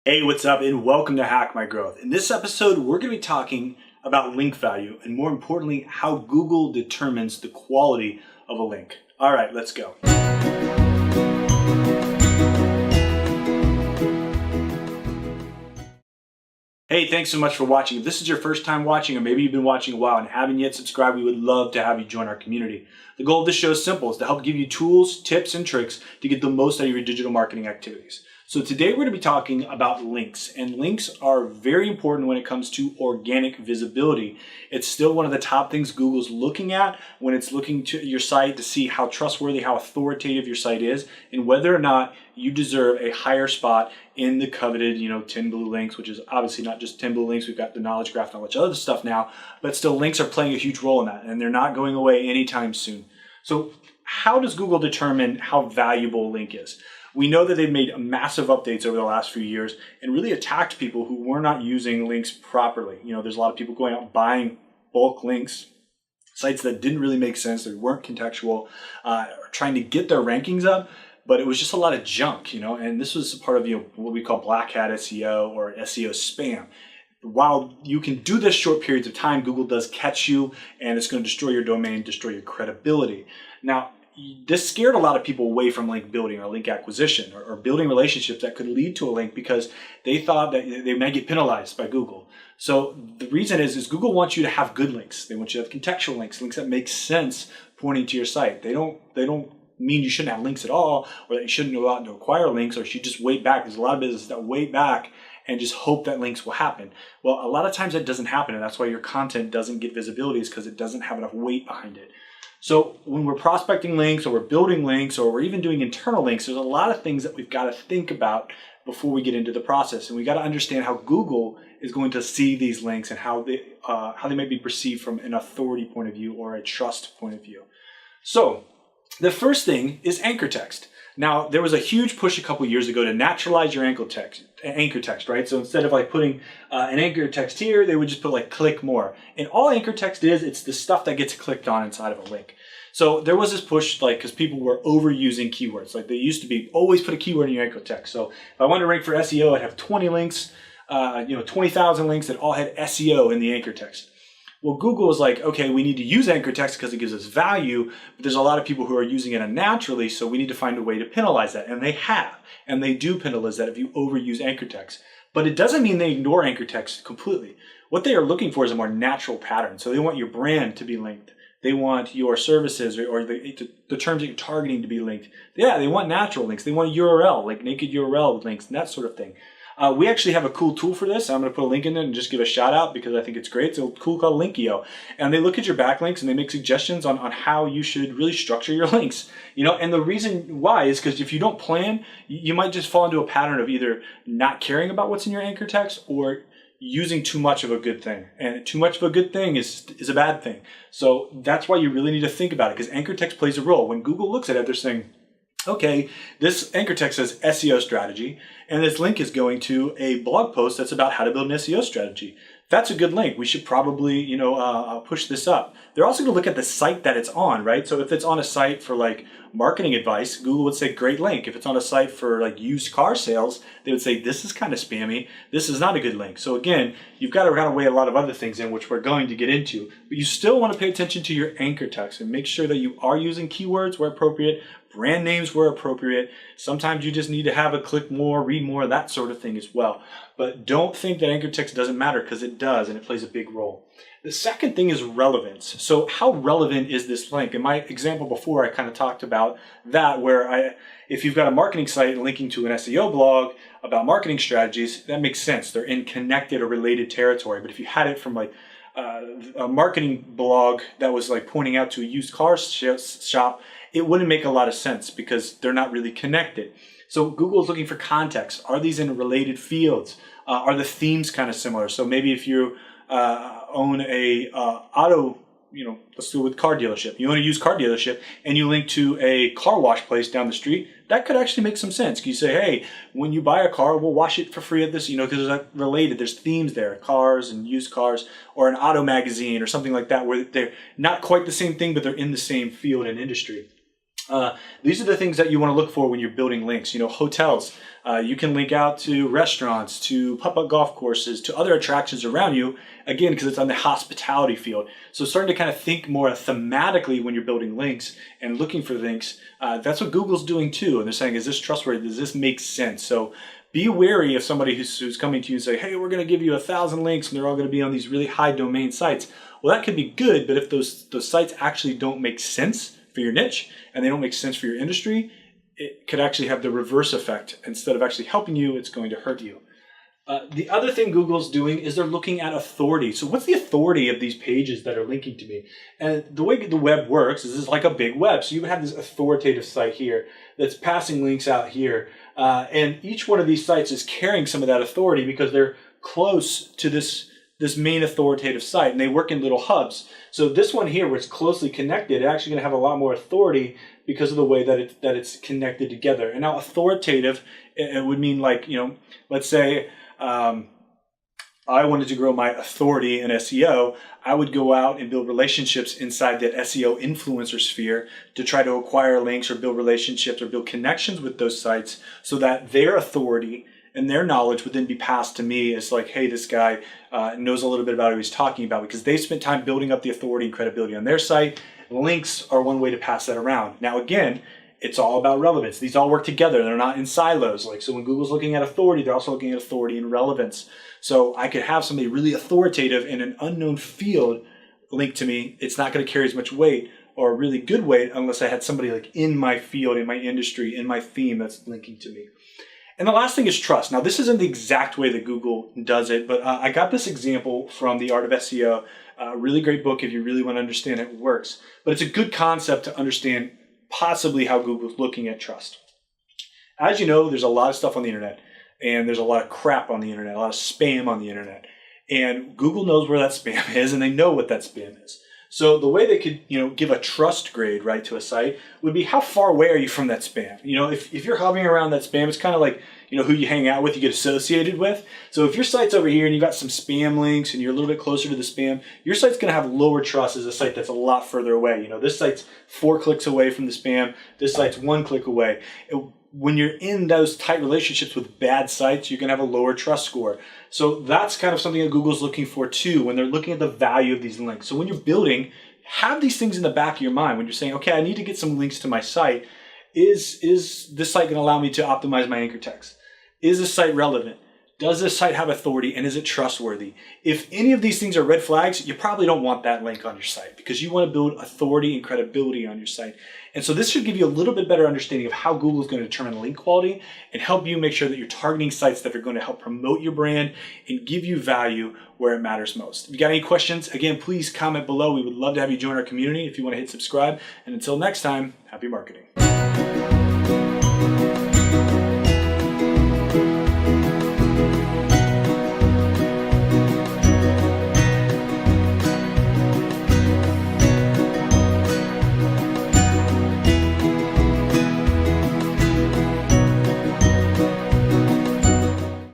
Hey, what's up, and welcome to Hack My Growth. In this episode, we're going to be talking about link value and, more importantly, how Google determines the quality of a link. All right, let's go. Hey, thanks so much for watching. If this is your first time watching, or maybe you've been watching a while and haven't yet subscribed, we would love to have you join our community. The goal of this show is simple. It's to help give you tools, tips, and tricks to get the most out of your digital marketing activities. So today we're going to be talking about links, and links are very important when it comes to organic visibility. It's still one of the top things Google's looking at when it's looking to your site to see how trustworthy, how authoritative your site is, and whether or not you deserve a higher spot in the coveted, 10 blue links, which is obviously not just 10 blue links. We've got the knowledge graph and all that other stuff now, but still links are playing a huge role in that, and they're not going away anytime soon. So how does Google determine how valuable a link is? We know that they've made massive updates over the last few years and really attacked people who were not using links properly. There's a lot of people going out buying bulk links, sites that didn't really make sense, they weren't contextual, trying to get their rankings up, but it was just a lot of junk, and this was part of what we call black hat SEO or SEO spam. While you can do this short periods of time, Google does catch you, and it's going to destroy your domain, destroy your credibility. Now, this scared a lot of people away from link building or link acquisition or building relationships that could lead to a link because they thought that they might get penalized by Google. So the reason is Google wants you to have good links. They want you to have contextual links, links that make sense pointing to your site. They don't mean you shouldn't have links at all, or that you shouldn't go out and acquire links, or you should just wait back. There's a lot of businesses that wait back and just hope that links will happen. Well, a lot of times that doesn't happen, and that's why your content doesn't get visibility, is because it doesn't have enough weight behind it. So when we're prospecting links, or we're building links, or we're even doing internal links, there's a lot of things that we've got to think about before we get into the process. And we got to understand how Google is going to see these links and how they might be perceived from an authority point of view or a trust point of view. So the first thing is anchor text. Now, there was a huge push a couple years ago to naturalize your anchor text, right? So instead of putting an anchor text here, they would just put click more. And all anchor text is, it's the stuff that gets clicked on inside of a link. So there was this push, because people were overusing keywords. They used to be, always put a keyword in your anchor text. So if I wanted to rank for SEO, I'd have 20 links, 20,000 links that all had SEO in the anchor text. Well, Google is okay, we need to use anchor text because it gives us value, but there's a lot of people who are using it unnaturally, so we need to find a way to penalize that. And they have, and they do penalize that if you overuse anchor text. But it doesn't mean they ignore anchor text completely. What they are looking for is a more natural pattern. So they want your brand to be linked. They want your services or the terms that you're targeting to be linked. Yeah, they want natural links. They want a URL, like naked URL links and that sort of thing. We actually have a cool tool for this. I'm going to put a link in there and just give a shout out because I think it's great. It's a tool called Linkio. And they look at your backlinks and they make suggestions on how you should really structure your links. And the reason why is because if you don't plan, you might just fall into a pattern of either not caring about what's in your anchor text or using too much of a good thing. And too much of a good thing is a bad thing. So that's why you really need to think about it, because anchor text plays a role. When Google looks at it, they're saying, okay, this anchor text says SEO strategy, and this link is going to a blog post that's about how to build an SEO strategy. That's a good link. We should probably, push this up. They're also going to look at the site that it's on, right? So if it's on a site for marketing advice, Google would say great link. If it's on a site for used car sales, they would say this is kind of spammy. This is not a good link. So again, you've got to kind of weigh a lot of other things in, which we're going to get into. But you still want to pay attention to your anchor text and make sure that you are using keywords where appropriate, brand names where appropriate. Sometimes you just need to have a click more, read more, that sort of thing as well. But don't think that anchor text doesn't matter, because it does, and it plays a big role. The second thing is relevance. So how relevant is this link? In my example before, I kind of talked about that, where if you've got a marketing site linking to an SEO blog about marketing strategies, that makes sense. They're in connected or related territory. But if you had it from a marketing blog that was pointing out to a used car shop, it wouldn't make a lot of sense because they're not really connected. So Google is looking for context. Are these in related fields? Are the themes kind of similar? So maybe if you own a auto, let's do it with car dealership. You own a used car dealership and you link to a car wash place down the street. That could actually make some sense. You say, hey, when you buy a car, we'll wash it for free at this, because it's related. There's themes there, cars and used cars, or an auto magazine or something like that, where they're not quite the same thing, but they're in the same field and industry. These are the things that you want to look for when you're building links. You know, hotels. You can link out to restaurants, to putt-putt golf courses, to other attractions around you, again, because it's on the hospitality field. So starting to kind of think more thematically when you're building links and looking for links, that's what Google's doing too. And they're saying, is this trustworthy? Does this make sense? So be wary of somebody who's coming to you and say, hey, we're going to give you 1,000 links and they're all going to be on these really high domain sites. Well, that could be good, but if those sites actually don't make sense for your niche and they don't make sense for your industry, it could actually have the reverse effect. Instead of actually helping you, it's going to hurt you. The other thing Google's doing is they're looking at authority. So what's the authority of these pages that are linking to me? And the way the web works is it's like a big web. So you would have this authoritative site here that's passing links out here. And each one of these sites is carrying some of that authority because they're close to this main authoritative site, and they work in little hubs. So this one here, where it's closely connected, it's actually going to have a lot more authority because of the way that it's connected together. And now authoritative, it would mean like, you know, let's say I wanted to grow my authority in SEO. I would go out and build relationships inside that SEO influencer sphere to try to acquire links or build relationships or build connections with those sites so that their authority and their knowledge would then be passed to me as like, hey, this guy knows a little bit about what he's talking about, because they spent time building up the authority and credibility on their site. Links are one way to pass that around. Now, again, it's all about relevance. These all work together. They're not in silos. Like, so when Google's looking at authority, they're also looking at authority and relevance. So I could have somebody really authoritative in an unknown field link to me. It's not going to carry as much weight or really good weight unless I had somebody like in my field, in my industry, in my theme that's linking to me. And the last thing is trust. Now, this isn't the exact way that Google does it, but I got this example from The Art of SEO, a really great book if you really want to understand how it works. But it's a good concept to understand possibly how Google's looking at trust. As you know, there's a lot of stuff on the internet, and there's a lot of crap on the internet, a lot of spam on the internet. And Google knows where that spam is, and they know what that spam is. So the way they could, give a trust grade, right, to a site would be how far away are you from that spam? If you're hovering around that spam, it's kind of like, who you hang out with, you get associated with. So if your site's over here and you got some spam links and you're a little bit closer to the spam, your site's going to have lower trust as a site that's a lot further away. This site's 4 clicks away from the spam. This site's 1 click away. When you're in those tight relationships with bad sites, you're going to have a lower trust score. So that's kind of something that Google's looking for too when they're looking at the value of these links. So when you're building, have these things in the back of your mind when you're saying, okay, I need to get some links to my site. Is this site going to allow me to optimize my anchor text? Is this site relevant? Does this site have authority, and is it trustworthy? If any of these things are red flags, you probably don't want that link on your site because you want to build authority and credibility on your site. And so this should give you a little bit better understanding of how Google is going to determine link quality and help you make sure that you're targeting sites that are going to help promote your brand and give you value where it matters most. If you got any questions, again, please comment below. We would love to have you join our community if you want to hit subscribe. And until next time, happy marketing.